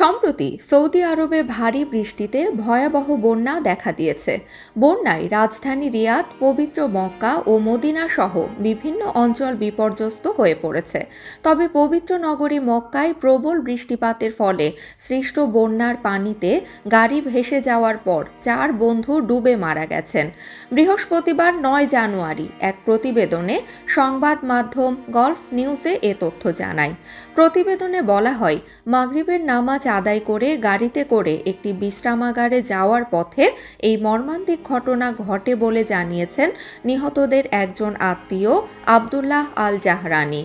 সম্প্রতি সৌদি আরবে ভারী বৃষ্টিতে ভয়াবহ বন্যা দেখা দিয়েছে। বন্যায় রাজধানী রিয়াদ, পবিত্র মক্কা ও মদিনা সহ বিভিন্ন অঞ্চল বিপর্যস্ত হয়ে পড়েছে। তবে পবিত্র নগরী মক্কায় প্রবল বৃষ্টিপাতের ফলে সৃষ্ট বন্যার পানিতে গাড়ি ভেসে যাওয়ার পর 4 বন্ধু ডুবে মারা গেছেন। বৃহস্পতিবার 9 জানুয়ারি এক প্রতিবেদনে সংবাদ মাধ্যম গলফ নিউজে এ তথ্য জানায়। প্রতিবেদনে বলা হয়, মাগরিবের নামাজ আদায় করে গাড়িতে করে একটি বিশ্রামাগারে যাওয়ার পথে এই মর্মান্তিক ঘটনা ঘটে বলে জানিয়েছেন নিহতদের একজন আত্মীয় আব্দুল্লাহ আল জাহরানি।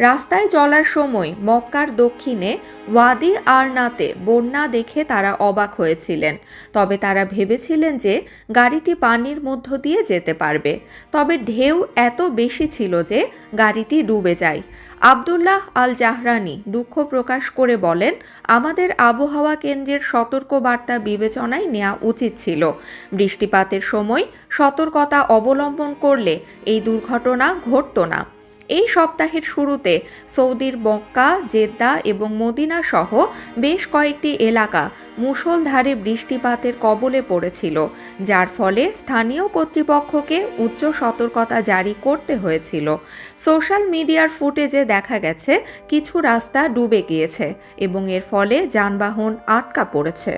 রাস্তায় চলার সময় মক্কার দক্ষিণে ওয়াদি আরনাতে বন্যা দেখে তারা অবাক হয়েছিলেন। তবে তারা ভেবেছিলেন যে গাড়িটি পানির মধ্য দিয়ে যেতে পারবে। তবে ঢেউ এত বেশি ছিল যে গাড়িটি ডুবে যায়। আব্দুল্লাহ আল জাহরানি দুঃখ প্রকাশ করে বলেন, আমাদের আবহাওয়া কেন্দ্রের সতর্কবার্তা বিবেচনায় নেওয়া উচিত ছিল। বৃষ্টিপাতের সময় সতর্কতা অবলম্বন করলে এই দুর্ঘটনা ঘটতো না। এই সপ্তাহের শুরুতে সৌদির মক্কা, জেদ্দা এবং মদিনা সহ বেশ কয়েকটি এলাকা মুষলধারে বৃষ্টিপাতের কবলে পড়েছিল, যার ফলে স্থানীয় কর্তৃপক্ষকে উচ্চ সতর্কতা জারি করতে হয়েছিল। সোশ্যাল মিডিয়ার ফুটেজে দেখা গেছে কিছু রাস্তা ডুবে গিয়েছে এবং এর ফলে যানবাহন আটকা পড়েছে।